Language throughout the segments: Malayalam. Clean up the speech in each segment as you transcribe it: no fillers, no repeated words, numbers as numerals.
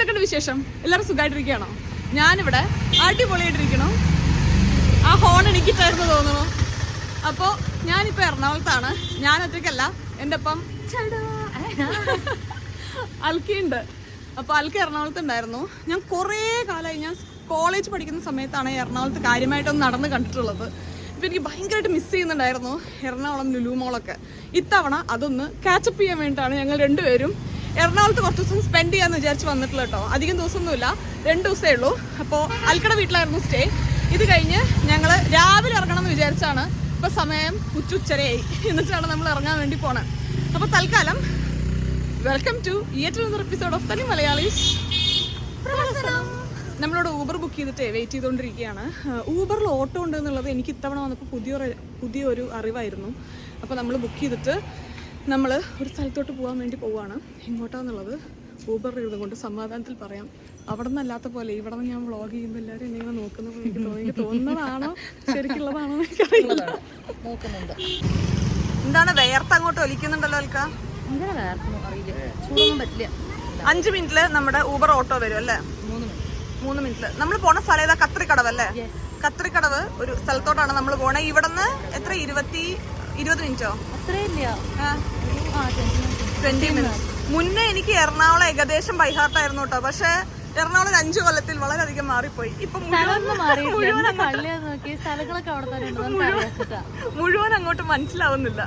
എന്തൊക്കെയുണ്ട് വിശേഷം? എല്ലാവരും സുഖമായിട്ടിരിക്കുകയാണോ? ഞാനിവിടെ അടിപൊളിയായിട്ടിരിക്കണം. ആ ഹോൺ എനിക്കിട്ടായിരുന്നു തോന്നുന്നു. അപ്പോൾ ഞാനിപ്പോൾ എറണാകുളത്താണ്. ഞാൻ ഒറ്റയ്ക്കല്ല, എൻ്റെ ഒപ്പം അൽക്കിയുണ്ട്. അപ്പോൾ അൽക്ക എറണാകുളത്തുണ്ടായിരുന്നു. ഞാൻ കുറേ കാലമായി, ഞാൻ കോളേജ് പഠിക്കുന്ന സമയത്താണ് എറണാകുളത്ത് കാര്യമായിട്ടൊന്ന് നടന്ന് കണ്ടിട്ടുള്ളത്. ഇപ്പോൾ എനിക്ക് ഭയങ്കരമായിട്ട് മിസ് ചെയ്യുന്നുണ്ടായിരുന്നു എറണാകുളം ലുലു മോളൊക്കെ. ഇത്തവണ അതൊന്ന് കാച്ചപ്പ് ചെയ്യാൻ വേണ്ടിയിട്ടാണ് ഞങ്ങൾ രണ്ടുപേരും എറണാകുളത്ത് കുറച്ച് ദിവസം സ്പെൻഡ് ചെയ്യാമെന്ന് വിചാരിച്ച് വന്നിട്ടുള്ള കേട്ടോ. അധികം ദിവസമൊന്നുമില്ല, 2 ദിവസമേ ഉള്ളൂ. അപ്പോൾ അൽക്കയുടെ വീട്ടിലായിരുന്നു സ്റ്റേ. ഇത് കഴിഞ്ഞ് ഞങ്ങൾ രാവിലെ ഇറങ്ങണം എന്ന് വിചാരിച്ചാണ്. ഇപ്പോൾ സമയം ഉച്ചരയായി, എന്നിട്ടാണ് നമ്മൾ ഇറങ്ങാൻ വേണ്ടി പോണത്. അപ്പോൾ തൽക്കാലം വെൽക്കം ടു ഏറ്റവും അനദർ എപ്പിസോഡ് ഓഫ് തനി മലയാളീസ്. നമ്മളോട് ഊബർ ബുക്ക് ചെയ്തിട്ട് വെയിറ്റ് ചെയ്തുകൊണ്ടിരിക്കുകയാണ്. ഊബറിൽ ഓട്ടോ ഉണ്ട് എന്നുള്ളത് എനിക്ക് ഇത്തവണ വന്നപ്പോൾ പുതിയൊരു അറിവായിരുന്നു. അപ്പോൾ നമ്മൾ ബുക്ക് ചെയ്തിട്ട് നമ്മൾ ഒരു സ്ഥലത്തോട്ട് പോകാൻ വേണ്ടി പോവുകയാണ്. എങ്ങോട്ടാന്നുള്ളത് ഊബർ കൊണ്ട് സമാധാനത്തിൽ പറയാം. അവിടെ നിന്നല്ലാത്ത പോലെ ഇവിടെ നിന്ന് ഞാൻ വ്ളോഗ് ചെയ്യുമ്പോൾ എല്ലാവരും എന്നെ ഇങ്ങനെ നോക്കുന്നത് എനിക്ക് തോന്നുന്നതാണോ ശരിക്കുള്ളതാണോ എനിക്കറിയില്ല. എന്താണ് വേർത്ത് അങ്ങോട്ട് ഒലിക്കുന്നുണ്ടല്ലോ അൽക്ക? 5 മിനിറ്റിൽ നമ്മുടെ ഊബർ ഓട്ടോ വരും അല്ലേ? 3 മിനിറ്റിൽ. നമ്മൾ പോണ സ്ഥലം ഏതാ? കത്രിക്കടവല്ലേ? കത്രിക്കടവ് ഒരു സ്ഥലത്തോട്ടാണ് നമ്മൾ പോണേ. ഇവിടെ നിന്ന് എത്ര 20 മിനിറ്റോ? 20 മിനിറ്റ്. മുന്നേ എനിക്ക് എറണാകുളം ഏകദേശം ബൈഹാർട്ടായിരുന്നു കേട്ടോ. പക്ഷെ എറണാകുളം 5 കൊല്ലത്തിൽ വളരെയധികം മാറിപ്പോയി. ഇപ്പൊ മുഴുവൻ അങ്ങോട്ട് മനസ്സിലാവുന്നില്ല.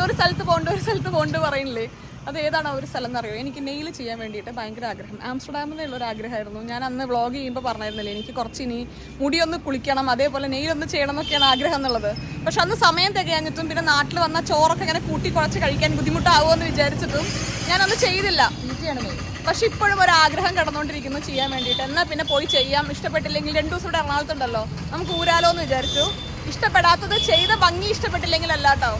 ഒരു സ്ഥലത്ത് പോകണ്ട പറയുന്നില്ലേ, അത് ഏതാണ് ഒരു സ്ഥലം എന്നറിയോ? എനിക്ക് നെയിൽ ചെയ്യാൻ വേണ്ടിയിട്ട് ഭയങ്കര ആഗ്രഹം. ആംസ്റ്റർഡാമിൽ നിന്നുള്ളൊരു ആഗ്രഹമായിരുന്നു. ഞാൻ അന്ന് വ്ളോഗ് ചെയ്യുമ്പോൾ പറഞ്ഞിരുന്നില്ലേ, എനിക്ക് കുറച്ച് ഇനി മുടിയൊന്ന് കുളിക്കണം, അതേപോലെ നെയിലൊന്ന് ചെയ്യണം എന്നൊക്കെയാണ് ആഗ്രഹം എന്നുള്ളത്. പക്ഷെ അന്ന് സമയം തികയാഞ്ഞിട്ടും പിന്നെ നാട്ടിൽ വന്ന ചോറൊക്കെ ഇങ്ങനെ കൂട്ടി കുഴച്ച് കഴിക്കാൻ ബുദ്ധിമുട്ടാവുമെന്ന് വിചാരിച്ചിട്ടും ഞാനന്ന് ചെയ്തില്ല. പക്ഷെ ഇപ്പോഴും ഒരു ആഗ്രഹം കിടന്നുകൊണ്ടിരിക്കുന്നു ചെയ്യാൻ വേണ്ടിയിട്ട്. എന്നാൽ പിന്നെ പോയി ചെയ്യാം. ഇഷ്ടപ്പെട്ടില്ലെങ്കിൽ 2 ദിവസം ഇവിടെ എറണാകുളത്തുണ്ടല്ലോ, നമുക്ക് ഊരാലോ എന്ന് വിചാരിച്ചു. ഇഷ്ടപ്പെടാത്തത് ചെയ്ത ഭംഗി ഇഷ്ടപ്പെട്ടില്ലെങ്കിൽ അല്ല കേട്ടോ.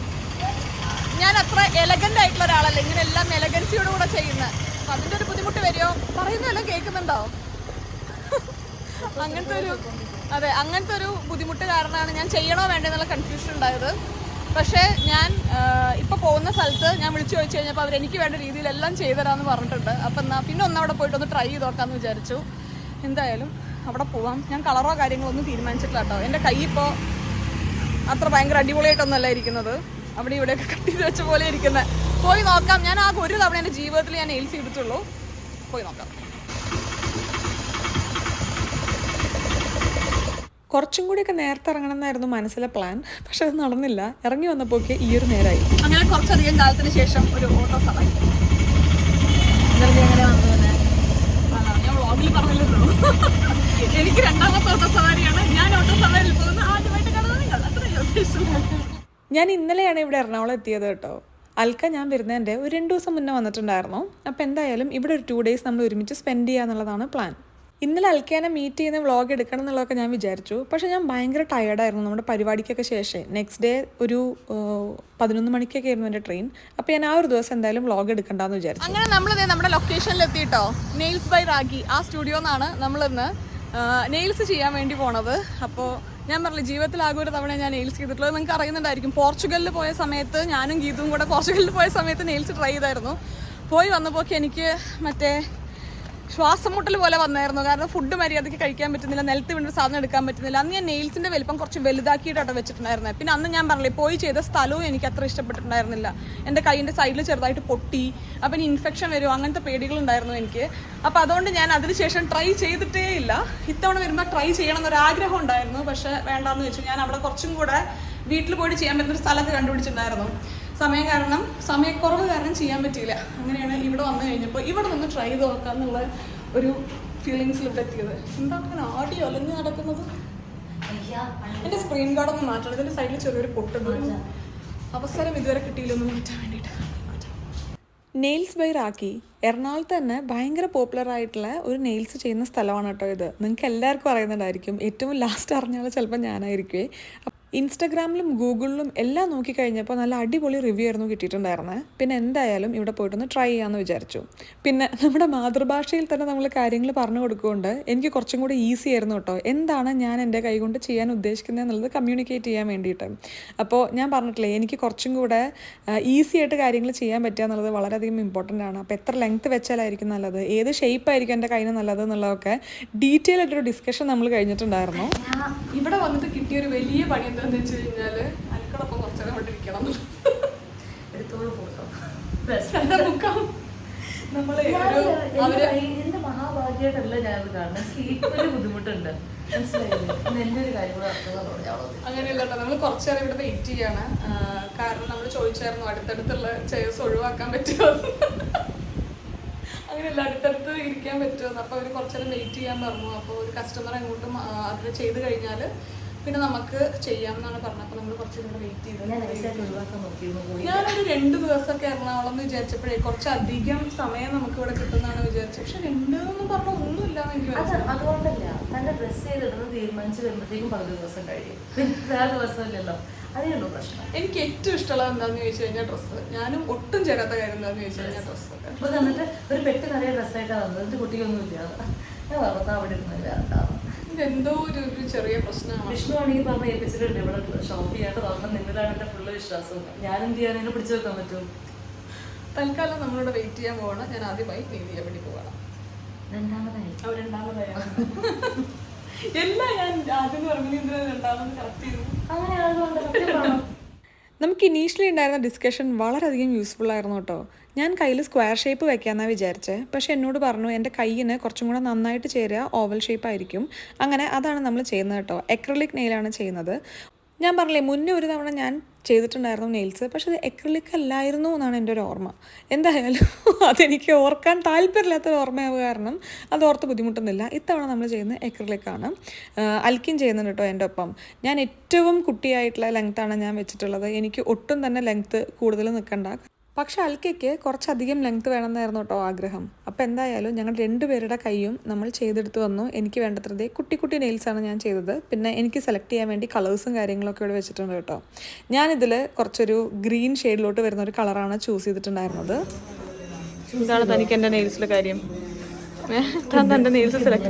ഞാൻ അത്ര എലഗന്റ് ആയിട്ടുള്ള ഒരാളല്ല, ഇങ്ങനെ എല്ലാം എലഗൻസിയോട് കൂടെ ചെയ്യുന്നത്. അപ്പം അതിൻ്റെ ഒരു ബുദ്ധിമുട്ട് വരുമോ? പറയുന്നതല്ലോ കേൾക്കുന്നുണ്ടോ? അങ്ങനത്തെ ഒരു ബുദ്ധിമുട്ട് കാരണമാണ് ഞാൻ ചെയ്യണോ വേണ്ടെന്നുള്ള കൺഫ്യൂഷൻ ഉണ്ടായത്. പക്ഷേ ഞാൻ ഇപ്പോൾ പോകുന്ന സ്ഥലത്ത് ഞാൻ വിളിച്ചു ചോദിച്ചു കഴിഞ്ഞപ്പോൾ അവർ എനിക്ക് വേണ്ട രീതിയിലെല്ലാം ചെയ്തുതരാമെന്ന് പറഞ്ഞിട്ടുണ്ട്. അപ്പം എന്നാൽ പിന്നെ അവിടെ പോയിട്ടൊന്ന് ട്രൈ ചെയ്ത് നോക്കാമെന്ന് വിചാരിച്ചു. എന്തായാലും അവിടെ പോവാം. ഞാൻ കളറോ കാര്യങ്ങളൊന്നും തീരുമാനിച്ചിട്ടില്ല കേട്ടോ. എൻ്റെ കൈ ഇപ്പോൾ അത്ര ഭയങ്കര അടിപൊളിയായിട്ടൊന്നല്ല ഇരിക്കുന്നത്, അവിടെ ഇവിടെയൊക്കെ കട്ട് ചെയ്ത് വെച്ച പോലെ ഇരിക്കുന്നത്. പോയി നോക്കാം. ഞാൻ ആകെ ഒരു തവണ എൻ്റെ ജീവിതത്തിൽ ഞാൻ നെയിൽസ് ചെയ്തിട്ടുള്ളൂ. പോയി നോക്കാം. കുറച്ചും കൂടിയൊക്കെ നേരത്തെ ഇറങ്ങണം എന്നായിരുന്നു മനസ്സിലെ പ്ലാൻ. പക്ഷെ അത് നടന്നില്ല. ഇറങ്ങി വന്നപ്പോൾ ഈ ഒരു നേരമായി. അങ്ങനെ കുറച്ചധികം കാലത്തിന് ശേഷം ഒരു ഓട്ടോ സവാരി. ഞാൻ വ്ളോഗിൽ പറഞ്ഞില്ലല്ലോ, എനിക്ക് 2ാമത്തെ ഓട്ടോ സവാരിയാണ്. ഞാൻ ഓട്ടോ സവാരിയിൽ പോകുന്നത് ആദ്യമായിട്ട് കാണുന്നത് നിങ്ങൾ. അത്രയേ ഉദ്ദേശിച്ചു. ഞാൻ ഇന്നലെയാണ് ഇവിടെ എറണാകുളം എത്തിയത് കേട്ടോ. അൽക്ക ഞാൻ വരുന്നതിൻ്റെ ഒരു 2 ദിവസം മുന്നേ വന്നിട്ടുണ്ടായിരുന്നു. അപ്പോൾ എന്തായാലും ഇവിടെ ഒരു 2 ഡേയ്സ് നമ്മൾ ഒരുമിച്ച് സ്പെൻഡ് ചെയ്യുക എന്നുള്ളതാണ് പ്ലാൻ. ഇന്നലെ അൽക്കാനെ മീറ്റ് ചെയ്യുന്ന വ്ളോഗ് എടുക്കണം എന്നുള്ളതൊക്കെ ഞാൻ വിചാരിച്ചു. പക്ഷേ ഞാൻ ഭയങ്കര ടയേർഡായിരുന്നു നമ്മുടെ പരിപാടിക്കൊക്കെ ശേഷം. നെക്സ്റ്റ് ഡേ ഒരു 11 മണിക്കൊക്കെ ആയിരുന്നു എൻ്റെ ട്രെയിൻ. അപ്പോൾ ഞാൻ ആ ഒരു ദിവസം എന്തായാലും വ്ളോഗ് എടുക്കണ്ടെന്ന് വിചാരിച്ചു. അങ്ങനെ നമ്മളിത് നമ്മുടെ ലൊക്കേഷനിൽ എത്തിയിട്ടോ. നെയിൽസ് ബൈ റാഗി ആ സ്റ്റുഡിയോന്നാണ് നമ്മളിന്ന് നെയിൽസ് ചെയ്യാൻ വേണ്ടി പോണത്. അപ്പോൾ ഞാൻ പറഞ്ഞില്ല, ജീവിതത്തിൽ ആകെ ഒരു തവണ ഞാൻ നെയിൽസ് ചെയ്തിട്ടുള്ളത്. നിങ്ങൾക്ക് അറിയുന്നുണ്ടായിരിക്കും, പോർച്ചുഗലിൽ പോയ സമയത്ത് ഞാനും ഗീതും കൂടെ പോർച്ചുഗലിൽ പോയ സമയത്ത് നെയിൽസ് ട്രൈ ചെയ്തായിരുന്നു. പോയി വന്നപ്പോൾ എനിക്ക് മറ്റേ ശ്വാസം മുട്ടൽ പോലെ വന്നായിരുന്നു. കാരണം ഫുഡ് മര്യാദയ്ക്ക് കഴിക്കാൻ പറ്റുന്നില്ല, നിലത്ത് വീണ്ടൊരു സാധനം എടുക്കാൻ പറ്റുന്നില്ല. അന്ന് ഞാൻ നെയിൽസിൻ്റെ വലിപ്പം കുറച്ച് വലുതാക്കിയിട്ടാണ് വെച്ചിട്ടുണ്ടായിരുന്നത്. പിന്നെ അന്ന് ഞാൻ പറഞ്ഞില്ലേ, പോയി ചെയ്ത സ്ഥലവും എനിക്ക് അത്ര ഇഷ്ടപ്പെട്ടിട്ടുണ്ടായിരുന്നില്ല. എൻ്റെ കൈയിൻ്റെ സൈഡിൽ ചെറുതായിട്ട് പൊട്ടി, അപ്പം ഇൻഫെക്ഷൻ വരുമോ അങ്ങനത്തെ പേടികളുണ്ടായിരുന്നു എനിക്ക്. അപ്പോൾ അതുകൊണ്ട് ഞാൻ അതിനുശേഷം ട്രൈ ചെയ്തിട്ടേ ഇല്ല. ഇത്തവണ വരുമ്പോൾ ട്രൈ ചെയ്യണം എന്നൊരാഗ്രഹം ഉണ്ടായിരുന്നു. പക്ഷേ വേണ്ടാന്ന് വെച്ചു. ഞാൻ അവിടെ കുറച്ചും കൂടെ വീട്ടിൽ പോയിട്ട് ചെയ്യാൻ പറ്റുന്നൊരു സ്ഥലമൊക്കെ കണ്ടുപിടിച്ചിട്ടുണ്ടായിരുന്നു. സമയക്കുറവ് കാരണം ചെയ്യാൻ പറ്റിയില്ല. അങ്ങനെയാണ് ഇവിടെ വന്നു കഴിഞ്ഞപ്പോൾ ഇവിടെ നിന്ന് ട്രൈ ചെയ്ത് നോക്കാം എന്നുള്ള ഒരു ഫീലിങ്സിൽ ഇവിടെ എത്തിയത്. എന്താണ് അങ്ങനെ ആടി ഒലഞ്ഞ് നടക്കുന്നത്? എൻ്റെ സ്ക്രീൻ ഗാർഡ് ഒന്ന് മാറ്റണം. ഇതിൻ്റെ സൈഡിൽ ചെറിയൊരു പൊട്ടുണ്ട്. അവസരം ഇതുവരെ കിട്ടിയില്ലൊന്ന് മാറ്റാൻ വേണ്ടിയിട്ട്. നെയിൽസ് ബൈ റാക്കി എറണാകുളത്ത് തന്നെ ഭയങ്കര പോപ്പുലർ ആയിട്ടുള്ള ഒരു നെയിൽസ് ചെയ്യുന്ന സ്ഥലമാണ് കേട്ടോ ഇത്. നിങ്ങൾക്ക് എല്ലാവർക്കും അറിയുന്നുണ്ടായിരിക്കും. ഏറ്റവും ലാസ്റ്റ് അറിഞ്ഞാൽ ചിലപ്പോൾ ഞാനായിരിക്കുമേ. ഇൻസ്റ്റഗ്രാമിലും ഗൂഗിളിലും എല്ലാം നോക്കിക്കഴിഞ്ഞപ്പോൾ നല്ല അടിപൊളി റിവ്യൂ ആയിരുന്നു കിട്ടിയിട്ടുണ്ടായിരുന്നത്. പിന്നെ എന്തായാലും ഇവിടെ പോയിട്ടൊന്ന് ട്രൈ ചെയ്യാമെന്ന് വിചാരിച്ചു. പിന്നെ നമ്മുടെ മാതൃഭാഷയിൽ തന്നെ നമ്മൾ കാര്യങ്ങൾ പറഞ്ഞു കൊടുക്കുകൊണ്ട് എനിക്ക് കുറച്ചും കൂടി ഈസി ആയിരുന്നു കേട്ടോ എന്താണ് ഞാൻ എൻ്റെ കൈ കൊണ്ട് ചെയ്യാൻ ഉദ്ദേശിക്കുന്നത് എന്നുള്ളത് കമ്മ്യൂണിക്കേറ്റ് ചെയ്യാൻ വേണ്ടിയിട്ട്. അപ്പോൾ ഞാൻ പറഞ്ഞിട്ടില്ലേ എനിക്ക് കുറച്ചും കൂടെ ഈസി ആയിട്ട് കാര്യങ്ങൾ ചെയ്യാൻ പറ്റുക എന്നുള്ളത് വളരെയധികം ഇമ്പോർട്ടൻ്റ് ആണ്. അപ്പോൾ എത്ര ലെങ്ത്ത് വെച്ചാലായിരിക്കും നല്ലത്, ഏത് ഷേപ്പായിരിക്കും എൻ്റെ കയ്യിൽ നല്ലത് എന്നുള്ളതൊക്കെ ഡീറ്റെയിൽ ആയിട്ടൊരു ഡിസ്കഷൻ നമ്മൾ കഴിഞ്ഞിട്ടുണ്ടായിരുന്നു. ഇവിടെ വന്നിട്ട് കിട്ടിയൊരു വലിയ പണി എന്താണെന്ന് വെച്ച് കഴിഞ്ഞാൽ അൽക്കടൊപ്പം കുറച്ചേരം ഇവിടെ ഇരിക്കണം. നമ്മള് എന്റെ മഹാഭാഗ്യമായിട്ടല്ല ഞാനത് കാണുന്നത്. സ്ലീപ്പിന് ബുദ്ധിമുട്ടുണ്ട്, മനസ്സിലായില്ലേ? നല്ലൊരു കാര്യം കൂടെ അങ്ങനെയല്ല കേട്ടോ, നമ്മൾ കുറച്ചേരം ഇവിടെ വെയിറ്റ് ചെയ്യാണ്. കാരണം നമ്മൾ ചോദിച്ചായിരുന്നു അടുത്തടുത്തുള്ള ചെയർസ് ഒഴിവാക്കാൻ പറ്റുമോ, അങ്ങനെയല്ല അടുത്തടുത്ത് ഇരിക്കാൻ പറ്റുമെന്ന്. അപ്പോൾ അവർ കുറച്ചേരം വെയിറ്റ് ചെയ്യാൻ പറഞ്ഞു. അപ്പോൾ ഒരു കസ്റ്റമർ എങ്ങോട്ടും അത് ചെയ്ത് കഴിഞ്ഞാൽ പിന്നെ നമുക്ക് ചെയ്യാമെന്നാണ് പറഞ്ഞത്. അപ്പോൾ നമ്മൾ കുറച്ചും കൂടെ വെയിറ്റ് ചെയ്തു. ഞാനൊരു 2 ദിവസമൊക്കെ എറണാകുളം എന്ന് വിചാരിച്ചപ്പോഴേ കുറച്ചധികം സമയം നമുക്ക് ഇവിടെ കിട്ടുന്നതാണ് വിചാരിച്ചത്. പക്ഷെ 2 എന്ന് പറഞ്ഞാൽ ഒന്നുമില്ല എനിക്ക്. അതുകൊണ്ടല്ല, തന്നെ ഡ്രസ് ചെയ്തിടുന്നത് തീരുമാനിച്ച് വരുമ്പോഴത്തേക്കും 10 ദിവസം കഴിയും. വേറെ ദിവസമില്ലല്ലോ, അതേ ഉള്ളൂ പ്രശ്നം. എനിക്ക് ഏറ്റവും ഇഷ്ടമുള്ളത് എന്താണെന്ന് ചോദിച്ചു കഴിഞ്ഞാൽ ഡ്രസ്സ്. ഞാനും ഒട്ടും ചേരാത്ത കാര്യം എന്താണെന്ന് ചോദിച്ചു കഴിഞ്ഞാൽ ഡ്രസ്സൊക്കെ. അപ്പോൾ എന്നിട്ട് ഒരു പെട്ടി നിറയെ ഡ്രസ്സായിട്ടാണ് വന്നത്. എന്നിട്ട് കുട്ടിക്കൊന്നും ഇല്ലാതെ ഞാൻ പറഞ്ഞാൽ അവിടെ ഇരുന്നില്ല ഉണ്ടാവും. ഇതെന്തോ ഒരു ചെറിയ പ്രശ്നമാണ്. വിഷ്ണു ആണെങ്കിൽ പറഞ്ഞ് ഏൽപ്പിച്ചിട്ടുണ്ട് ഇവിടെ ഷോപ്പ് ചെയ്യാണ്ട് തുറന്ന് നിന്നിലാണ് എൻ്റെ ഫുള്ള് വിശ്വാസം. ഞാൻ എന്ത് ചെയ്യാൻ എന്നെ പിടിച്ചു വെക്കാൻ പറ്റും? തൽക്കാലം നമ്മളിവിടെ വെയിറ്റ് ചെയ്യാൻ പോവാണ്. ഞാൻ ആദ്യമായി നീതി ചെയ്യാൻ വേണ്ടി പോവാണ്. രണ്ടാമതായി എല്ലാം ഞാൻ ആദ്യം പറഞ്ഞു രണ്ടാമത് കറക്റ്റ് ചെയ്തു. അങ്ങനെ ആളുകൊണ്ട് നമുക്ക് ഇനീഷ്യലി ഉണ്ടായിരുന്ന ഡിസ്കഷൻ വളരെയധികം യൂസ്ഫുൾ ആയിരുന്നു കേട്ടോ. ഞാൻ കയ്യിൽ സ്ക്വയർ ഷേപ്പ് വെക്കാമെന്നാണ് വിചാരിച്ചത്. പക്ഷേ എന്നോട് പറഞ്ഞു എൻ്റെ കയ്യിന് കുറച്ചും കൂടെ നന്നായിട്ട് ചേരുക ഓവൽ ഷേപ്പ് ആയിരിക്കും. അങ്ങനെ അതാണ് നമ്മൾ ചെയ്യുന്നത് കേട്ടോ. എക്രിലിക് നെയിലാണ് ചെയ്യുന്നത്. ഞാൻ പറഞ്ഞില്ലേ മുന്നേ ഒരു തവണ ഞാൻ ചെയ്തിട്ടുണ്ടായിരുന്നു നെയിൽസ്, പക്ഷെ അത് എക്രിലിക് അല്ലായിരുന്നു എന്നാണ് എൻ്റെ ഒരു ഓർമ്മ. എന്തായാലും അതെനിക്ക് ഓർക്കാൻ താല്പര്യമില്ലാത്തൊരു ഓർമ്മയാവുക കാരണം അത് ഓർത്ത് ബുദ്ധിമുട്ടുന്നില്ല. ഇത്തവണ നമ്മൾ ചെയ്യുന്നത് എക്രിലിക്കാണ്. അൽക്കിൻ ചെയ്യുന്നുണ്ട് കേട്ടോ എൻ്റെ ഒപ്പം. ഞാൻ ഏറ്റവും കുട്ടിയായിട്ടുള്ള ലെങ്ത്താണ് ഞാൻ വെച്ചിട്ടുള്ളത്. എനിക്ക് ഒട്ടും തന്നെ ലെങ്ത്ത് കൂടുതൽ നിൽക്കണ്ട. പക്ഷെ അൽക്കയ്ക്ക് കുറച്ചധികം ലെങ്ത്ത് വേണമെന്നായിരുന്നു കേട്ടോ ആഗ്രഹം. അപ്പോൾ എന്തായാലും ഞങ്ങൾ 2 പേരുടെ കൈയും നമ്മൾ ചെയ്തെടുത്ത് വന്നു. എനിക്ക് വേണ്ടത്രതേ കുട്ടി കുട്ടി നെയിൽസാണ് ഞാൻ ചെയ്തത്. പിന്നെ എനിക്ക് സെലക്ട് ചെയ്യാൻ വേണ്ടി കളേഴ്സും കാര്യങ്ങളൊക്കെ ഇവിടെ വെച്ചിട്ടുണ്ട് കേട്ടോ. ഞാനിതിൽ കുറച്ചൊരു ഗ്രീൻ ഷെയ്ഡിലോട്ട് വരുന്ന ഒരു കളറാണ് ചൂസ് ചെയ്തിട്ടുണ്ടായിരുന്നത്. എന്താണ് തനിക്ക് എൻ്റെ നെയിൽസിലെ കാര്യം? താൻ തൻ്റെ നെയിൽസ് സെലക്ട്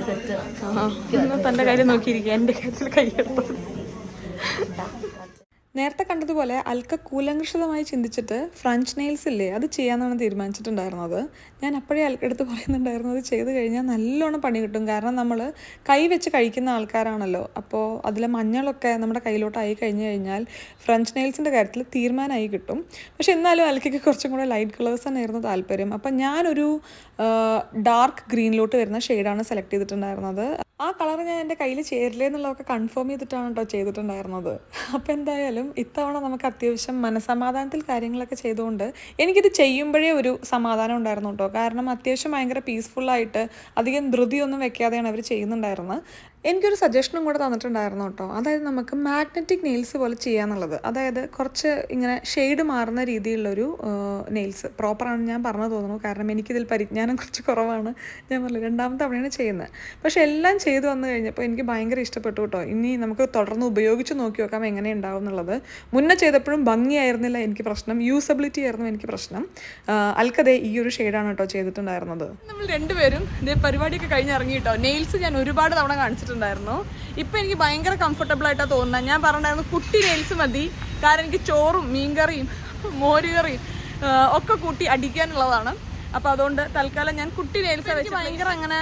തൻ്റെ കാര്യം നോക്കിയിരിക്കുക, എൻ്റെ കാര്യത്തിൽ കൈയെടുത്തത്. നേരത്തെ കണ്ടതുപോലെ അൽക്ക കൂലങ്കൃഷിതമായി ചിന്തിച്ചിട്ട് ഫ്രഞ്ച് നെയിൽസ് ഇല്ലേ അത് ചെയ്യാമെന്നാണ് തീരുമാനിച്ചിട്ടുണ്ടായിരുന്നത്. ഞാൻ അപ്പോഴേ അൽക്കടുത്ത് പറയുന്നുണ്ടായിരുന്നു അത് ചെയ്ത് കഴിഞ്ഞാൽ നല്ലോണം പണി കിട്ടും. കാരണം നമ്മൾ കൈ വെച്ച് കഴിക്കുന്ന ആൾക്കാരാണല്ലോ. അപ്പോൾ അതിലെ മഞ്ഞളൊക്കെ നമ്മുടെ കയ്യിലോട്ടായി കഴിഞ്ഞ് കഴിഞ്ഞാൽ ഫ്രഞ്ച് നെയിൽസിൻ്റെ കാര്യത്തിൽ തീരുമാനമായി കിട്ടും. പക്ഷെ എന്നാലും അൽക്കയ്ക്ക് കുറച്ചും കൂടെ ലൈറ്റ് കളേഴ്സ് തന്നെയായിരുന്നു താല്പര്യം. അപ്പം ഞാനൊരു ഡാർക്ക് ഗ്രീനിലോട്ട് വരുന്ന ഷെയ്ഡാണ് സെലക്ട് ചെയ്തിട്ടുണ്ടായിരുന്നത്. ആ കളർ ഞാൻ എൻ്റെ കയ്യിൽ ചേരില്ലേ എന്നുള്ളതൊക്കെ കൺഫേം ചെയ്തിട്ടാണ് കേട്ടോ ചെയ്തിട്ടുണ്ടായിരുന്നത്. അപ്പോൾ എന്തായാലും ഇത്തവണ നമുക്ക് അത്യാവശ്യം മനസ്സമാധാനത്തിൽ കാര്യങ്ങളൊക്കെ ചെയ്തുകൊണ്ട് എനിക്കിത് ചെയ്യുമ്പോഴേ ഒരു സമാധാനം ഉണ്ടായിരുന്നു കേട്ടോ. കാരണം അത്യാവശ്യം ഭയങ്കര പീസ്ഫുള്ളായിട്ട് അധികം ധൃതിയൊന്നും വെക്കാതെയാണ് അവർ ചെയ്യുന്നുണ്ടായിരുന്നത്. എനിക്കൊരു സജഷനും കൂടെ തന്നിട്ടുണ്ടായിരുന്നു കേട്ടോ. അതായത് നമുക്ക് മാഗ്നറ്റിക് നെയിൽസ് പോലെ ചെയ്യാന്നുള്ളത്. അതായത് കുറച്ച് ഇങ്ങനെ ഷെയ്ഡ് മാറുന്ന രീതിയിലുള്ളൊരു നെയിൽസ് പ്രോപ്പറാണ് ഞാൻ പറഞ്ഞു തോന്നുന്നു. കാരണം എനിക്കിതിൽ പരിജ്ഞാനം കുറച്ച് കുറവാണ്. ഞാൻ പറഞ്ഞു 2ാമത്തെ തവണയാണ് ചെയ്യുന്നത്. പക്ഷെ എല്ലാം ചെയ്തു വന്നു കഴിഞ്ഞപ്പോൾ എനിക്ക് ഭയങ്കര ഇഷ്ടപ്പെട്ടു കേട്ടോ. ഇനി നമുക്ക് തുടർന്ന് ഉപയോഗിച്ച് നോക്കി നോക്കാം എങ്ങനെ ഉണ്ടാവും എന്നുള്ളത്. മുന്നേ ചെയ്തപ്പോഴും ഭംഗിയായിരുന്നില്ല എനിക്ക് പ്രശ്നം, യൂസബിലിറ്റി ആയിരുന്നു എനിക്ക് പ്രശ്നം. അൽക്കതേ ഈ ഒരു ഷെയ്ഡാണ് കേട്ടോ ചെയ്തിട്ടുണ്ടായിരുന്നത്. നമ്മൾ 2 പേരും ഇതേ പരിപാടിയൊക്കെ കഴിഞ്ഞിറങ്ങി കേട്ടോ. നെയിൽസ് ഞാൻ ഒരുപാട് തവണ കാണിച്ചിട്ടുണ്ടായിരുന്നു. ഇപ്പം എനിക്ക് ഭയങ്കര കംഫർട്ടബിൾ ആയിട്ടാണ് തോന്നുന്നത്. ഞാൻ പറഞ്ഞിട്ടുണ്ടായിരുന്നു കുട്ടി നെയിൽസ് മതി, കാരണം എനിക്ക് ചോറും മീൻകറിയും മോരുകറിയും ഒക്കെ കൂട്ടി അടിക്കാനുള്ളതാണ്. അപ്പോൾ അതുകൊണ്ട് തൽക്കാലം ഞാൻ കുട്ടി നെയിൽസ് വെച്ച് ഭയങ്കര അങ്ങനെ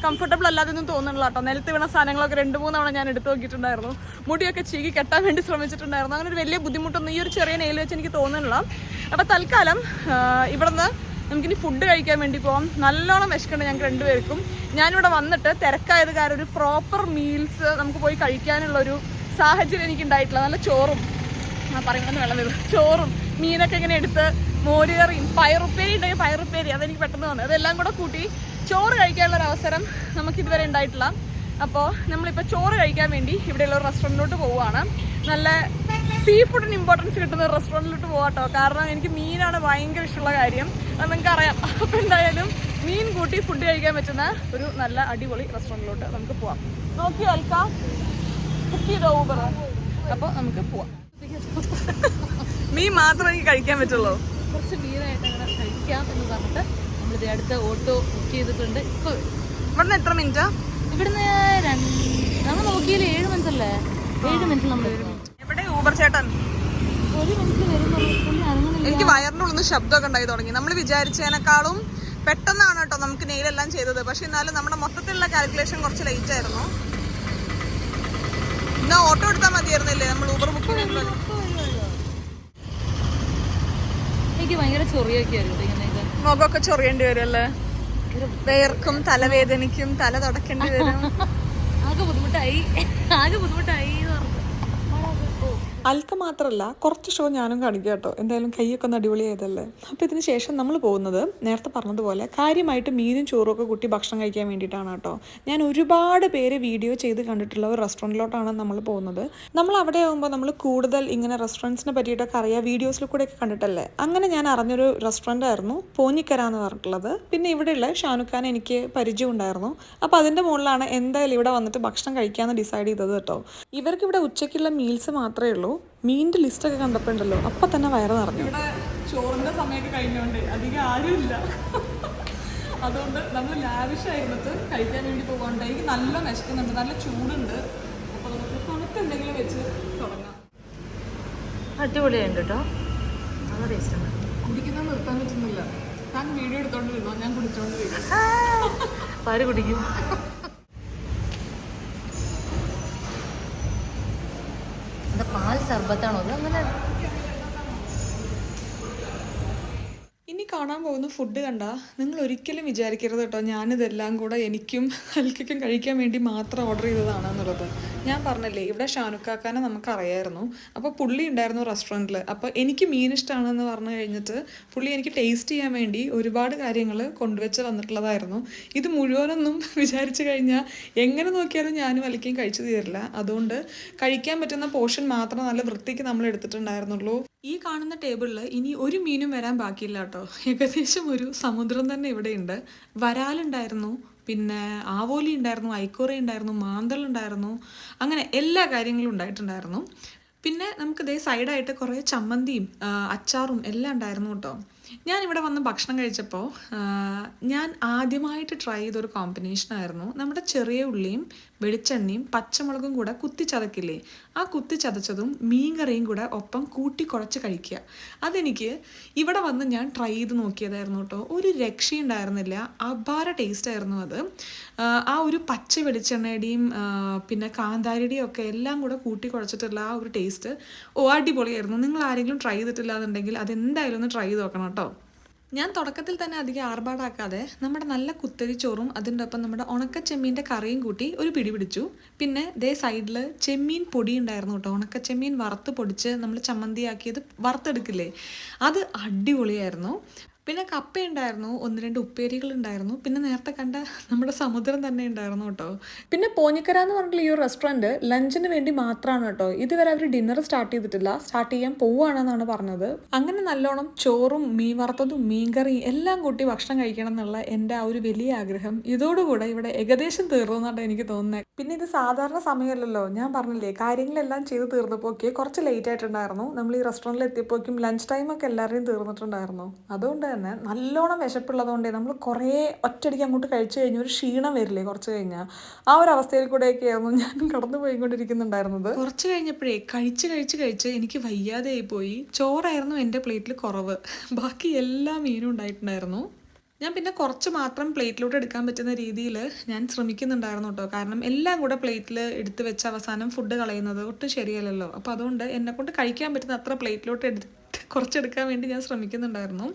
കംഫർട്ടബിൾ അല്ലാതെയൊന്നും തോന്നുന്നില്ല കേട്ടോ. നിലത്ത് വീണ സാധനങ്ങളൊക്കെ 2-3 തവണ ഞാൻ എടുത്ത് നോക്കിയിട്ടുണ്ടായിരുന്നു. മുടിയൊക്കെ ചീകി കെട്ടാൻ വേണ്ടി ശ്രമിച്ചിട്ടുണ്ടായിരുന്നു. അങ്ങനെ ഒരു വലിയ ബുദ്ധിമുട്ടൊന്നും ഈ ഒരു ചെറിയ നെയിൽ വെച്ച് എനിക്ക് തോന്നുന്നില്ല. അപ്പോൾ തൽക്കാലം ഇവിടുന്ന് നമുക്കിനി ഫുഡ് കഴിക്കാൻ വേണ്ടി പോകാം. നല്ലോണം വിശക്കുന്നുണ്ട് ഞങ്ങൾക്ക് 2 പേർക്കും. ഞാനിവിടെ വന്നിട്ട് തിരക്കായത് കാരണം ഒരു പ്രോപ്പർ മീൽസ് നമുക്ക് പോയി കഴിക്കാനുള്ളൊരു സാഹചര്യം എനിക്ക് ഉണ്ടായിട്ടില്ല. നല്ല ചോറും പറയുന്നത് വെള്ളം വരും, ചോറും മീനൊക്കെ ഇങ്ങനെ എടുത്ത് മോരുകറിയും പയറുപ്പേരി ഉണ്ടെങ്കിൽ പയറുപ്പേരി അതെനിക്ക് പെട്ടെന്ന് വന്നു. അതെല്ലാം കൂടെ കൂട്ടി ചോറ് കഴിക്കാനുള്ളൊരു അവസരം നമുക്കിതുവരെ ഉണ്ടായിട്ടില്ല. അപ്പോൾ നമ്മളിപ്പോൾ ചോറ് കഴിക്കാൻ വേണ്ടി ഇവിടെയുള്ള ഒരു റെസ്റ്റോറൻറ്റിലോട്ട് പോവുകയാണ്. നല്ല സീ ഫുഡിന് ഇമ്പോർട്ടൻസ് കിട്ടുന്ന ഒരു റെസ്റ്റോറൻറ്റിലോട്ട് പോകാട്ടോ. കാരണം എനിക്ക് മീനാണ് ഭയങ്കര ഇഷ്ടമുള്ള കാര്യം, അത് നിങ്ങൾക്ക് അറിയാം. അപ്പോൾ എന്തായാലും മീൻ കൂട്ടി ഫുഡ് കഴിക്കാൻ പറ്റുന്ന ഒരു നല്ല അടിപൊളി റെസ്റ്റോറൻറ്റിലോട്ട് നമുക്ക് പോവാം. നോക്കിയോ അൽക്ക, കുക്ക് ചെയ്തോ ഊബർ? അപ്പോൾ നമുക്ക് പോവാം. മീൻ മാത്രമേ എനിക്ക് കഴിക്കാൻ പറ്റുള്ളൂ. കുറച്ച് മീനായിട്ട് അങ്ങനെ കഴിക്കാം എന്ന് പറഞ്ഞിട്ട് നമ്മളിത് അടുത്ത ഓട്ടോ ബുക്ക് ചെയ്തിട്ടുണ്ട്. ഇപ്പോൾ ഇവിടുന്ന് എത്ര മിനിറ്റാ? ഇവിടുന്ന് നമ്മൾ നോക്കിയാൽ 7 മിനിറ്റല്ലേ? 7 മിനിറ്റ് നമ്മൾ എവിടെ ഊബർ ചേട്ടൻ? 1 മിനിറ്റ് വരുമ്പോൾ എനിക്ക് വയറിനുള്ളിൽ നിന്ന് ശബ്ദമൊക്കെ ഉണ്ടായി തുടങ്ങി. നമ്മൾ വിചാരിച്ചതിനേക്കാളും പെട്ടെന്നാണ് കേട്ടോ നമുക്ക് നെയിലെല്ലാം ചെയ്തത്. പക്ഷെ എന്നാലും നമ്മുടെ മൊത്തത്തിലുള്ള കാൽക്കുലേഷൻ കുറച്ച് ലേറ്റ് ആയിരുന്നു. എന്നാ ഓട്ടോ എടുത്താൽ മതിയായിരുന്നില്ലേ നമ്മൾ ഊബർ ബുക്ക് ചെയ്യുന്നത്? എനിക്ക് ഭയങ്കര ചൊറിയൊക്കെ ആയിരുന്നു ഇങ്ങനെയൊക്കെ. മുഖമൊക്കെ ചൊറിയേണ്ടി വരും അല്ലേ? വേർക്കും തലവേദനിക്കും, തല തുടക്കേണ്ടി വരും. ആകെ ബുദ്ധിമുട്ടായി എന്ന് പറഞ്ഞു. അൽക്ക മാത്രമല്ല കുറച്ച് ഷോ ഞാനും കാണിക്കാം കേട്ടോ. എന്തായാലും കൈയൊക്കെ ഒന്ന് അടിപൊളിയായതല്ലേ. അപ്പോൾ ഇതിന് ശേഷം നമ്മൾ പോകുന്നത് നേരത്തെ പറഞ്ഞതുപോലെ കാര്യമായിട്ട് മീനും ചോറും ഒക്കെ കൂട്ടി ഭക്ഷണം കഴിക്കാൻ വേണ്ടിയിട്ടാണ് കേട്ടോ. ഞാൻ ഒരുപാട് പേര് വീഡിയോ ചെയ്ത് കണ്ടിട്ടുള്ള ഒരു റെസ്റ്റോറൻറ്റിലോട്ടാണ് നമ്മൾ പോകുന്നത്. നമ്മൾ അവിടെ ആകുമ്പോൾ നമ്മൾ കൂടുതൽ ഇങ്ങനെ റെസ്റ്റോറൻറ്റ്സിനെ പറ്റിയിട്ടൊക്കെ അറിയാം, വീഡിയോസിൽ കൂടെയൊക്കെ കണ്ടിട്ടല്ലേ. അങ്ങനെ ഞാൻ അറിഞ്ഞൊരു റെസ്റ്റോറൻ്റ് ആയിരുന്നു പോഞ്ഞിക്കര എന്ന് പറഞ്ഞിട്ടുള്ളത്. പിന്നെ ഇവിടെയുള്ള ഷാനുഖാൻ എനിക്ക് പരിചയം ഉണ്ടായിരുന്നു. അപ്പോൾ അതിൻ്റെ മുകളിലാണ് എന്തായാലും ഇവിടെ വന്നിട്ട് ഭക്ഷണം കഴിക്കാമെന്ന് ഡിസൈഡ് ചെയ്തത് കേട്ടോ. ഇവർക്ക് ഇവിടെ ഉച്ചയ്ക്കുള്ള മീൽസ് മാത്രമേ ഉള്ളൂ. മീനിൻ്റെ ലിസ്റ്റൊക്കെ കണ്ടപ്പോൾ ഉണ്ടല്ലോ അപ്പം തന്നെ വയറ് നിറഞ്ഞു. ഇവിടെ ചോറിൻ്റെ സമയമൊക്കെ കഴിഞ്ഞോണ്ട് അധികം ആരുമില്ല. അതുകൊണ്ട് നമ്മൾ ലാവിഷായിരുന്നിട്ട് കഴിക്കാൻ വേണ്ടി പോകാണ്ട്. എനിക്ക് നല്ല വിശക്കുന്നുണ്ട്, നല്ല ചൂടുണ്ട്. അപ്പോൾ നമുക്ക് തണുത്ത് എന്തെങ്കിലും വെച്ച് തുടങ്ങാം. അടിപൊളിയുണ്ട് കേട്ടോ, നല്ല ടേസ്റ്റാണ്. കുടിക്കുന്നത് നിർത്താൻ പറ്റുന്നില്ല. ഞാൻ വീഡിയോ എടുത്തോണ്ടിരുന്നോ, ഞാൻ കുടിച്ചോണ്ടിരിക്കും. പാല് കുടിക്കും. പാൽ സർബത്താണോ അത്? അങ്ങനെ ഇനി കാണാൻ പോകുന്ന ഫുഡ് കണ്ട നിങ്ങൾ ഒരിക്കലും വിചാരിക്കരുത് കേട്ടോ ഞാനിതെല്ലാം കൂടെ എനിക്കും അൽക്കും കഴിക്കാൻ വേണ്ടി മാത്രം ഓർഡർ ചെയ്തതാണെന്നുള്ളത്. ഞാൻ പറഞ്ഞില്ലേ ഇവിടെ ഷാനുക്കാക്കാനെ നമുക്കറിയായിരുന്നു. അപ്പോൾ പുള്ളി ഉണ്ടായിരുന്നു റെസ്റ്റോറൻറ്റിൽ. അപ്പോൾ എനിക്ക് മീൻ ഇഷ്ടമാണെന്ന് പറഞ്ഞു കഴിഞ്ഞിട്ട് പുള്ളി എനിക്ക് ടേസ്റ്റ് ചെയ്യാൻ വേണ്ടി ഒരുപാട് കാര്യങ്ങൾ കൊണ്ടുവച്ച് വന്നിട്ടുള്ളതായിരുന്നു. ഇത് മുഴുവനൊന്നും വിചാരിച്ചു കഴിഞ്ഞാൽ എങ്ങനെ നോക്കിയാലും ഞാനും അൽക്കും കഴിച്ചു തീരില്ല. അതുകൊണ്ട് കഴിക്കാൻ പറ്റുന്ന പോർഷൻ മാത്രം നല്ല വൃത്തിക്ക് നമ്മൾ എടുത്തിട്ടുണ്ടായിരുന്നുള്ളൂ. ഈ കാണുന്ന ടേബിളിൽ ഇനി ഒരു മീനും വരാൻ ബാക്കിയില്ല കേട്ടോ. ഏകദേശം ഒരു സമുദ്രം തന്നെ ഇവിടെയുണ്ട്. വരാലുണ്ടായിരുന്നു, പിന്നെ ആവോലി ഉണ്ടായിരുന്നു, ഐക്കോറ ഉണ്ടായിരുന്നു, മാന്തൾ ഉണ്ടായിരുന്നു, അങ്ങനെ എല്ലാ കാര്യങ്ങളും ഉണ്ടായിട്ടുണ്ടായിരുന്നു. പിന്നെ നമുക്ക് ഇതേ സൈഡായിട്ട് കുറേ ചമ്മന്തിയും അച്ചാറും എല്ലാം ഉണ്ടായിരുന്നു കേട്ടോ. ഞാനിവിടെ വന്ന് ഭക്ഷണം കഴിച്ചപ്പോൾ ഞാൻ ആദ്യമായിട്ട് ട്രൈ ചെയ്തൊരു കോമ്പിനേഷനായിരുന്നു നമ്മുടെ ചെറിയ ഉള്ളിയും വെളിച്ചെണ്ണയും പച്ചമുളകും കൂടെ കുത്തിച്ചതക്കില്ലേ, ആ കുത്തിച്ചതച്ചതും മീൻ കറിയും കൂടെ ഒപ്പം കൂട്ടി കുഴച്ച് കഴിക്കുക. അതെനിക്ക് ഇവിടെ വന്ന് ഞാൻ ട്രൈ ചെയ്ത് നോക്കിയതായിരുന്നു കേട്ടോ. ഒരു രക്ഷയുണ്ടായിരുന്നില്ല, അപാര ടേസ്റ്റായിരുന്നു അത്. ആ ഒരു പച്ച വെളിച്ചെണ്ണയുടെയും പിന്നെ കാന്താരിയുടെയും ഒക്കെ എല്ലാം കൂടെ കൂട്ടി കുഴച്ചിട്ടുള്ള ആ ഒരു ടേസ്റ്റ് അടിപൊളിയായിരുന്നു. നിങ്ങൾ ആരെങ്കിലും ട്രൈ ചെയ്തിട്ടില്ല എന്നുണ്ടെങ്കിൽ അതെന്തായാലും ഒന്ന് ട്രൈ ചെയ്ത് നോക്കണം കേട്ടോ. ഞാൻ തുടക്കത്തിൽ തന്നെ അധികം ആർഭാടാക്കാതെ നമ്മുടെ നല്ല കുത്തരി ചോറും അതിൻ്റെ ഒപ്പം നമ്മുടെ ഉണക്ക ചെമ്മീൻ്റെ കറിയും കൂട്ടി ഒരു പിടി പിടിച്ചു. പിന്നെ ദേ സൈഡിൽ ചെമ്മീൻ പൊടി ഉണ്ടായിരുന്നു കേട്ടോ. ഉണക്ക ചെമ്മീൻ വറുത്ത് പൊടിച്ച് നമ്മൾ ചമ്മന്തിയാക്കിയത് വറുത്തെടുക്കില്ലേ, അത് അടിപൊളിയായിരുന്നു. പിന്നെ കപ്പ ഉണ്ടായിരുന്നു, 1-2 ഉപ്പേരികൾ ഉണ്ടായിരുന്നു, പിന്നെ നേരത്തെ കണ്ട നമ്മുടെ സമുദ്രം തന്നെ ഉണ്ടായിരുന്നു കേട്ടോ. പിന്നെ പോഞ്ഞിക്കര എന്ന് പറഞ്ഞിട്ടുള്ള ഈ ഒരു റെസ്റ്റോറൻറ്റ് ലഞ്ചിന് വേണ്ടി മാത്രമാണ് കേട്ടോ. ഇതുവരെ അവർ ഡിന്നർ സ്റ്റാർട്ട് ചെയ്തിട്ടില്ല, സ്റ്റാർട്ട് ചെയ്യാൻ പോവുകയാണെന്നാണ് പറഞ്ഞത്. അങ്ങനെ നല്ലോണം ചോറും മീൻ വറുത്തതും മീൻകറിയും എല്ലാം കൂട്ടി ഭക്ഷണം കഴിക്കണം എന്നുള്ള എൻ്റെ ആ ഒരു വലിയ ആഗ്രഹം ഇതോടുകൂടെ ഇവിടെ ഏകദേശം തീർന്നെന്നാണ് എനിക്ക് തോന്നുന്നത്. പിന്നെ ഇത് സാധാരണ സമയമല്ലല്ലോ, ഞാൻ പറഞ്ഞില്ലേ കാര്യങ്ങളെല്ലാം ചെയ്ത് തീർന്നപ്പോഴൊക്കെ കുറച്ച് ലേറ്റ് ആയിട്ടുണ്ടായിരുന്നു. നമ്മൾ ഈ റെസ്റ്റോറൻറ്റിൽ എത്തിയപ്പോഴേക്കും ലഞ്ച് ടൈമൊക്കെ എല്ലാവരുടെയും തീർന്നിട്ടുണ്ടായിരുന്നു. അതുകൊണ്ട് തന്നെ നല്ലോണം വിശപ്പുള്ളതുകൊണ്ടേ നമ്മൾ കുറേ ഒറ്റയടിക്ക് അങ്ങോട്ട് കഴിച്ചു കഴിഞ്ഞാൽ ഒരു ക്ഷീണം വരില്ലേ കുറച്ച് കഴിഞ്ഞാൽ, ആ ഒരു അവസ്ഥയിൽ കൂടെയൊക്കെ ആയിരുന്നു ഞാൻ കടന്നു പോയിക്കൊണ്ടിരിക്കുന്നുണ്ടായിരുന്നത്. കുറച്ച് കഴിഞ്ഞപ്പോഴേ കഴിച്ച് എനിക്ക് വയ്യാതെയായി പോയി. ചോറായിരുന്നു എൻ്റെ പ്ലേറ്റിൽ കുറവ്, ബാക്കി എല്ലാ മീനും ഉണ്ടായിട്ടുണ്ടായിരുന്നു. ഞാൻ പിന്നെ കുറച്ച് മാത്രം പ്ലേറ്റിലോട്ട് എടുക്കാൻ പറ്റുന്ന രീതിയിൽ ഞാൻ ശ്രമിക്കുന്നുണ്ടായിരുന്നു കേട്ടോ. കാരണം എല്ലാം കൂടെ പ്ലേറ്റിൽ എടുത്ത് വെച്ച് അവസാനം ഫുഡ് കളയുന്നത് ഒട്ടും ശരിയല്ലല്ലോ. അപ്പോൾ അതുകൊണ്ട് എന്നെക്കൊണ്ട് കഴിക്കാൻ പറ്റുന്ന അത്ര പ്ലേറ്റിലോട്ട് കുറച്ചെടുക്കാൻ വേണ്ടി ഞാൻ ശ്രമിക്കുന്നുണ്ടായിരുന്നു.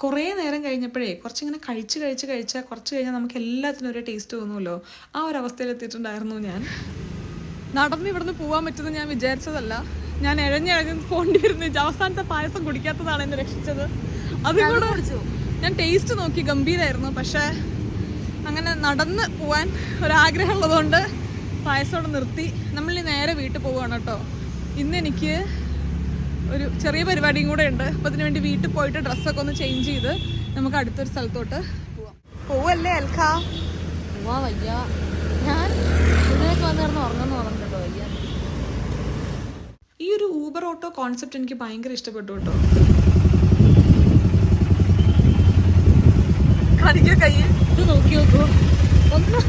കുറേ നേരം കഴിഞ്ഞപ്പോഴേ കുറച്ചിങ്ങനെ കഴിച്ചാൽ കുറച്ച് കഴിഞ്ഞാൽ നമുക്ക് എല്ലാത്തിനും ഒരേ ടേസ്റ്റ് തോന്നുമല്ലോ, ആ ഒരു അവസ്ഥയിലെത്തിയിട്ടുണ്ടായിരുന്നു ഞാൻ. നടന്ന് ഇവിടുന്ന് പോകാൻ പറ്റുമെന്ന് ഞാൻ വിചാരിച്ചതല്ല. ഞാൻ ഇഴഞ്ഞിഴഞ്ഞ് പോകേണ്ടി വരുന്നു. അവസാനത്തെ പായസം കുടിക്കാത്തതാണ് എന്നെ രക്ഷിച്ചത്. അതുകൂടെ ഞാൻ ടേസ്റ്റ് നോക്കി, ഗംഭീരമായിരുന്നു. പക്ഷേ അങ്ങനെ നടന്ന് പോകാൻ ഒരാഗ്രഹമുള്ളതുകൊണ്ട് പായസത്തോടെ നിർത്തി. നമ്മളിനി നേരെ വീട്ടിൽ പോവുകയാണ് കേട്ടോ. ഇന്ന് എനിക്ക് ഒരു ചെറിയ പരിപാടിയും കൂടെ ഉണ്ട്. അപ്പോൾ അതിന് വേണ്ടി വീട്ടിൽ പോയിട്ട് ഡ്രസ്സൊക്കെ ഒന്ന് ചേഞ്ച് ചെയ്ത് നമുക്ക് അടുത്തൊരു സ്ഥലത്തോട്ട് പോവല്ലേ അൽക്ക? പോവാ വയ്യ, ഞാൻ ഇതിനൊക്കെ വന്നിരുന്ന് ഉറങ്ങുന്നു പറഞ്ഞിട്ടോ. വയ്യ ഈ ഒരു ഊബർ ഓട്ടോ കോൺസെപ്റ്റ് എനിക്ക് ഭയങ്കര ഇഷ്ടപ്പെട്ടു കേട്ടോ. ഇത് നോക്കി നോക്കൂ, ഒന്ന്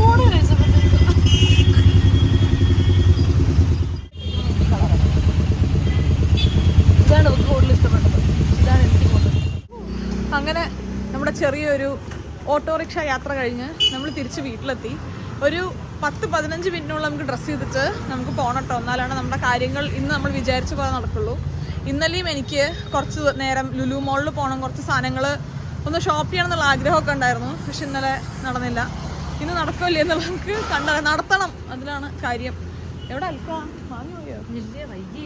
ഓടി ഇതാണ് നമുക്ക് കൂടുതൽ ഇഷ്ടപ്പെട്ടത്. ഇതാണ് എനിക്ക് കൂടുതൽ. അങ്ങനെ നമ്മുടെ ചെറിയൊരു ഓട്ടോറിക്ഷ യാത്ര കഴിഞ്ഞ് നമ്മൾ തിരിച്ച് വീട്ടിലെത്തി. ഒരു 10-15 മിനിറ്റിനുള്ള നമുക്ക് ഡ്രസ്സ് ചെയ്തിട്ട് നമുക്ക് പോകണം കേട്ടോ. എന്നാലാണ് നമ്മുടെ കാര്യങ്ങൾ ഇന്ന് നമ്മൾ വിചാരിച്ച പോലെ നടക്കുള്ളൂ. ഇന്നലെയും എനിക്ക് കുറച്ച് നേരം ലുലു മോളിൽ പോകണം, കുറച്ച് സാധനങ്ങൾ ഒന്ന് ഷോപ്പ് ചെയ്യണം എന്നുള്ള ആഗ്രഹമൊക്കെ ഉണ്ടായിരുന്നു. പക്ഷെ ഇന്നലെ നടന്നില്ല. ഇന്ന് നടക്കില്ലേ എന്നുള്ളത് നമുക്ക് നടത്തണം, അതിലാണ് കാര്യം. എവിടെ അൽക്കാ വാങ്ങി പോയോ? വലിയ വൈകി.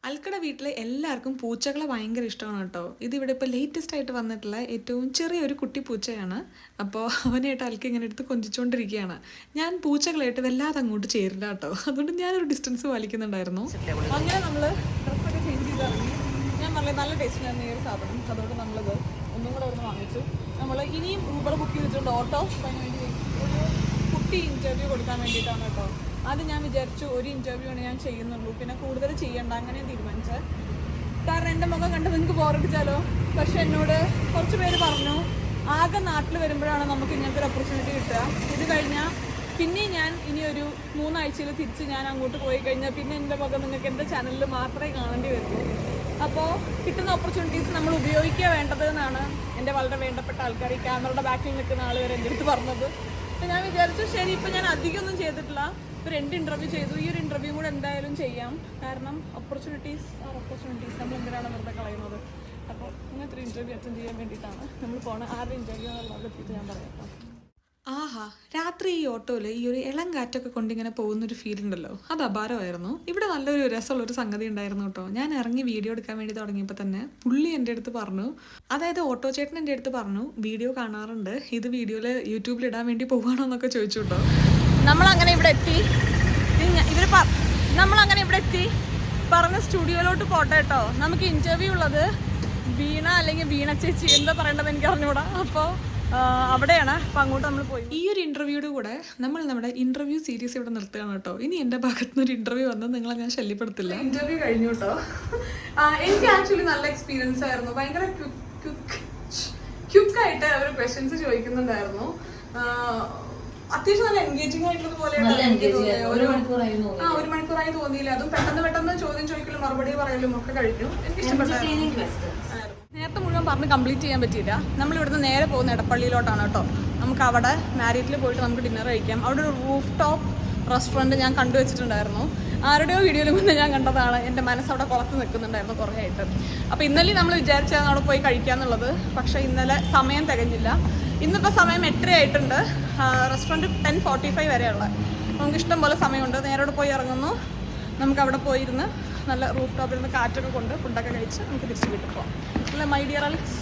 അൽക്കയുടെ വീട്ടിലെ എല്ലാവർക്കും പൂച്ചകളെ ഭയങ്കര ഇഷ്ടമാണ് കേട്ടോ. ഇതിവിടെ ഇപ്പോൾ ലേറ്റസ്റ്റ് ആയിട്ട് വന്നിട്ടുള്ള ഏറ്റവും ചെറിയൊരു കുട്ടി പൂച്ചയാണ്. അപ്പോൾ അവനായിട്ട് അൽക്ക ഇങ്ങനെ എടുത്ത് കൊഞ്ചിച്ചുകൊണ്ടിരിക്കുകയാണ്. ഞാൻ പൂച്ചകളായിട്ട് വല്ലാതെ അങ്ങോട്ട് ചേരില്ല കേട്ടോ, അതുകൊണ്ട് ഞാനൊരു ഡിസ്റ്റൻസ് പാലിക്കുന്നുണ്ടായിരുന്നു. അങ്ങനെ നമ്മൾ ഡ്രസ്സൊക്കെ ചേഞ്ച് ചെയ്ത് ഇറങ്ങി. ഞാൻ പറഞ്ഞത് നല്ല ടേസ്റ്റിനായിരുന്നു ഈ ഒരു സാധനം. അതുകൊണ്ട് നമ്മളിത് ഒന്നും കൂടെ ഒന്ന് വാങ്ങിച്ചു. നമ്മൾ ഇനിയും ഊബർ ബുക്ക് ചെയ്തിട്ടുണ്ട് ഓട്ടോ. അതിന് വേണ്ടി ഒരു കുട്ടി ഇൻ്റർവ്യൂ കൊടുക്കാൻ വേണ്ടിയിട്ടാണ് കേട്ടോ. ആദ്യം ഞാൻ വിചാരിച്ചു ഒരു ഇൻ്റർവ്യൂ ആണ് ഞാൻ ചെയ്യുന്നുള്ളൂ, പിന്നെ കൂടുതൽ ചെയ്യണ്ട, അങ്ങനെ തീരുമാനിച്ചത്. കാരണം എൻ്റെ മുഖം കണ്ട് നിങ്ങൾക്ക് ബോറടിച്ചാലോ. പക്ഷെ എന്നോട് കുറച്ച് പേര് പറഞ്ഞു ആകെ നാട്ടിൽ വരുമ്പോഴാണ് നമുക്ക് ഇങ്ങനത്തെ ഒരു ഓപ്പർച്യൂണിറ്റി കിട്ടുക. ഇത് കഴിഞ്ഞാൽ പിന്നെ ഞാൻ ഇനി ഒരു 3 ആഴ്ചയിൽ തിരിച്ച് ഞാൻ അങ്ങോട്ട് പോയി കഴിഞ്ഞാൽ പിന്നെ എൻ്റെ മുഖം നിങ്ങൾക്ക് എൻ്റെ ചാനലിൽ മാത്രമേ കാണേണ്ടി വരുള്ളൂ. അപ്പോൾ കിട്ടുന്ന ഓപ്പർച്യൂണിറ്റീസ് നമ്മൾ ഉപയോഗിക്കുക വേണ്ടത് എന്നാണ് എൻ്റെ വളരെ വേണ്ടപ്പെട്ട ആൾക്കാർ, ഈ ക്യാമറയുടെ ബാക്കിൽ നിൽക്കുന്ന ആൾ വരെ എൻ്റെ അടുത്ത് പറഞ്ഞത്. അപ്പോൾ ഞാൻ വിചാരിച്ചു ശരി, ഇപ്പം ഞാൻ അധികമൊന്നും ചെയ്തിട്ടില്ല. ഇപ്പോൾ 2 ഇൻ്റർവ്യൂ ചെയ്തു. ഈ ഒരു ഇൻ്റർവ്യൂ കൂടെ എന്തായാലും ചെയ്യാം. കാരണം ഓപ്പർച്യൂണിറ്റീസ് നമ്മൾ എന്തിനാണ് വെറുതെ കളയുന്നത്. അപ്പോൾ ഇങ്ങനത്തെ ഒരു ഇൻ്റർവ്യൂ അറ്റൻഡ് ചെയ്യാൻ വേണ്ടിയിട്ടാണ് നമ്മൾ പോകണം. ആരുടെ ഇൻ്റർവ്യൂ എന്നുള്ളത് എത്തിയിട്ട് ഞാൻ പറയാം. ആഹാ, രാത്രി ഈ ഓട്ടോയിൽ ഈ ഒരു ഇളം കാറ്റൊക്കെ കൊണ്ടിങ്ങനെ പോകുന്നൊരു ഫീൽ ഉണ്ടല്ലോ, അത് അപാരമായിരുന്നു. ഇവിടെ നല്ലൊരു രസമുള്ളൊരു സംഗതി ഉണ്ടായിരുന്നു കേട്ടോ. ഞാൻ ഇറങ്ങി വീഡിയോ എടുക്കാൻ വേണ്ടി തുടങ്ങിയപ്പോൾ തന്നെ പുള്ളി എൻ്റെ അടുത്ത് പറഞ്ഞു, അതായത് ഓട്ടോ ചേട്ടൻ എൻ്റെ അടുത്ത് പറഞ്ഞു, വീഡിയോ കാണാറുണ്ട്, ഇത് വീഡിയോയിൽ യൂട്യൂബിൽ ഇടാൻ വേണ്ടി പോവുകയാണോ എന്നൊക്കെ ചോദിച്ചു കേട്ടോ. നമ്മളങ്ങനെ ഇവിടെ എത്തി. നമ്മളങ്ങനെ ഇവിടെ എത്തി പറഞ്ഞ സ്റ്റുഡിയോയിലോട്ട് പോട്ടെ കേട്ടോ. നമുക്ക് ഇൻ്റർവ്യൂ ഉള്ളത് വീണ അല്ലെങ്കിൽ വീണ ചേച്ചി എന്താ പറയേണ്ടത് എനിക്ക് അറിഞ്ഞുകൂടാ. അപ്പോൾ അവിടെയാണ്. അപ്പം അങ്ങോട്ട് നമ്മൾ പോയി. ഈ ഒരു ഇൻ്റർവ്യൂയുടെ കൂടെ നമ്മൾ നമ്മുടെ ഇൻ്റർവ്യൂ സീരീസ് ഇവിടെ നിർത്തുകയാണ് കേട്ടോ. ഇനി എൻ്റെ ഭാഗത്തു നിന്നൊരു ഇൻ്റർവ്യൂ വന്നാൽ നിങ്ങളെ ഞാൻ ശല്യപ്പെടുത്തില്ല. ഇൻ്റർവ്യൂ കഴിഞ്ഞു കേട്ടോ. എനിക്ക് ആക്ച്വലി നല്ല എക്സ്പീരിയൻസ് ആയിരുന്നു. ഭയങ്കര ക്യുക്കായിട്ട് അവർ ക്വസ്റ്റ്യൻസ് ചോദിക്കുന്നുണ്ടായിരുന്നു. അത്യാവശ്യം നല്ല എൻഗേജിംഗ് ആയിട്ടുള്ളത് പോലെയാണ്. ഒരു മണിക്കൂറായി തോന്നിയില്ല. അതും പെട്ടെന്ന് ചോദ്യം ചോദിക്കലും മറുപടി പറയലും ഒക്കെ കഴിഞ്ഞു. എനിക്ക് ഇഷ്ടപ്പെട്ടു. നേരത്തെ മുഴുവൻ പറഞ്ഞ് കംപ്ലീറ്റ് ചെയ്യാൻ പറ്റിയില്ല. നമ്മൾ ഇവിടുന്ന് നേരെ പോകുന്ന എടപ്പള്ളിയിലോട്ടാണ് കേട്ടോ. നമുക്ക് അവിടെ മാരിറ്റിൽ പോയിട്ട് നമുക്ക് ഡിന്നർ കഴിക്കാം. അവിടെ ഒരു റൂഫ് ടോപ്പ് റെസ്റ്റോറൻറ്റ് ഞാൻ കണ്ടുവച്ചിട്ടുണ്ടായിരുന്നു. ആരുടെയോ വീഡിയോയിൽ മുന്നേ ഞാൻ കണ്ടതാണ്. എൻ്റെ മനസ്സവിടെ പുറത്ത് നിൽക്കുന്നുണ്ടായിരുന്നു കുറേ ആയിട്ട്. അപ്പോൾ ഇന്നലെ നമ്മൾ വിചാരിച്ചാണ് അവിടെ പോയി കഴിക്കാന്നുള്ളത്. പക്ഷേ ഇന്നലെ സമയം തികഞ്ഞില്ല. ഇന്നിപ്പോൾ സമയം 8:30 ആയിട്ടുണ്ട്. റെസ്റ്റോറൻറ്റ് 10:45 വരെയുള്ള. നമുക്ക് ഇഷ്ടം പോലെ സമയമുണ്ട്. നേരോടെ പോയി ഇറങ്ങുന്നു. നമുക്ക് അവിടെ പോയിരുന്ന് നല്ല റൂഫ് ടോപ്പിൽ കാറ്റൊക്കെ കൊണ്ട് ഫുഡൊക്കെ കഴിച്ച് നമുക്ക് തിരിച്ച് വീട്ടിൽ പോകാം. അല്ലേ മൈ ഡിയർ അലക്സ്?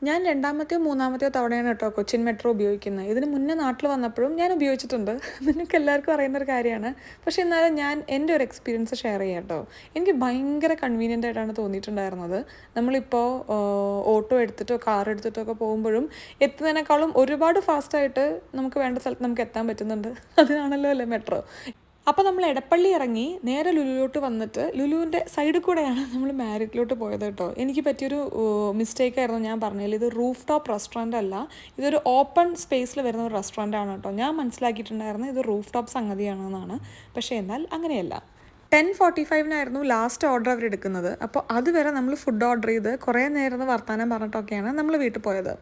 ഞാൻ 2ാമത്തെയോ 3ാമത്തെയോ തവണയാണ് കേട്ടോ കൊച്ചിൻ മെട്രോ ഉപയോഗിക്കുന്നത്. ഇതിന് മുന്നേ നാട്ടിൽ വന്നപ്പോഴും ഞാൻ ഉപയോഗിച്ചിട്ടുണ്ട്. നിങ്ങൾക്ക് എല്ലാവർക്കും അറിയുന്നൊരു കാര്യമാണ്. പക്ഷേ എന്നാലും ഞാൻ എൻ്റെ ഒരു എക്സ്പീരിയൻസ് ഷെയർ ചെയ്യാം കേട്ടോ. എനിക്ക് ഭയങ്കര കൺവീനിയൻ്റ് ആയിട്ടാണ് തോന്നിയിട്ടുണ്ടായിരുന്നത്. നമ്മളിപ്പോൾ ഓട്ടോ എടുത്തിട്ടോ കാർ എടുത്തിട്ടോ ഒക്കെ പോകുമ്പോഴും എത്തുന്നതിനേക്കാളും ഒരുപാട് ഫാസ്റ്റായിട്ട് നമുക്ക് വേണ്ട സ്ഥലത്ത് നമുക്ക് എത്താൻ പറ്റുന്നുണ്ട്. അതിനാണല്ലോ അല്ലേ മെട്രോ. അപ്പോൾ നമ്മൾ എടപ്പള്ളി ഇറങ്ങി നേരെ ലുലുവിലോട്ട് വന്നിട്ട് ലുലുവിൻ്റെ സൈഡിൽ കൂടെയാണ് നമ്മൾ മാരിറ്റിലോട്ട് പോയത് കേട്ടോ. എനിക്ക് പറ്റിയൊരു മിസ്റ്റേക്കായിരുന്നു ഞാൻ പറഞ്ഞതിൽ. ഇത് റൂഫ് ടോപ്പ് റെസ്റ്റോറൻ്റ് അല്ല, ഇതൊരു ഓപ്പൺ സ്പേസിൽ വരുന്ന ഒരു റെസ്റ്റോറൻ്റ് ആണ് കേട്ടോ. ഞാൻ മനസ്സിലാക്കിയിട്ടുണ്ടായിരുന്നത് ഇത് റൂഫ് ടോപ്പ് സംഗതിയാണെന്നാണ്. പക്ഷേ എന്നാൽ അങ്ങനെയല്ല. 10:45 ലാസ്റ്റ് ഓർഡർ അവർ എടുക്കുന്നത്. അപ്പോൾ അതുവരെ നമ്മൾ ഫുഡ് ഓർഡർ ചെയ്ത് കുറേ നേരം വർത്താനം പറഞ്ഞിട്ടൊക്കെയാണ് നമ്മൾ വീട്ടിൽ പോയത്.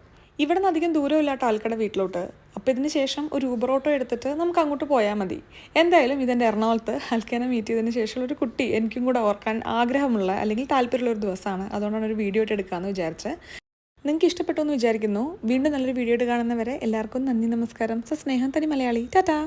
ഇവിടെ നിന്ന് അധികം ദൂരമില്ലാട്ടോ ആൾക്കടെ വീട്ടിലോട്ട്. അപ്പോൾ ഇതിന് ശേഷം ഒരു ഊബർ ഓട്ടോ എടുത്തിട്ട് നമുക്ക് അങ്ങോട്ട് പോയാൽ മതി. എന്തായാലും ഇതെൻ്റെ എറണാകുളത്ത് ആൽക്കാനെ മീറ്റ് ചെയ്തതിന് ശേഷമുള്ള ഒരു കുട്ടി എനിക്കും കൂടെ ഓർക്കാൻ ആഗ്രഹമുള്ള അല്ലെങ്കിൽ താല്പര്യമുള്ള ഒരു ദിവസമാണ്. അതുകൊണ്ടാണ് ഒരു വീഡിയോ ആയിട്ട് എടുക്കാമെന്ന് വിചാരിച്ചത്. നിങ്ങൾക്ക് ഇഷ്ടപ്പെട്ടു എന്ന് വിചാരിക്കുന്നു. വീണ്ടും നല്ലൊരു വീഡിയോ ആയിട്ട് കാണുന്നവരെ എല്ലാവർക്കും നന്ദി, നമസ്കാരം. സ്നേഹം തനി മലയാളി. ടാറ്റാ.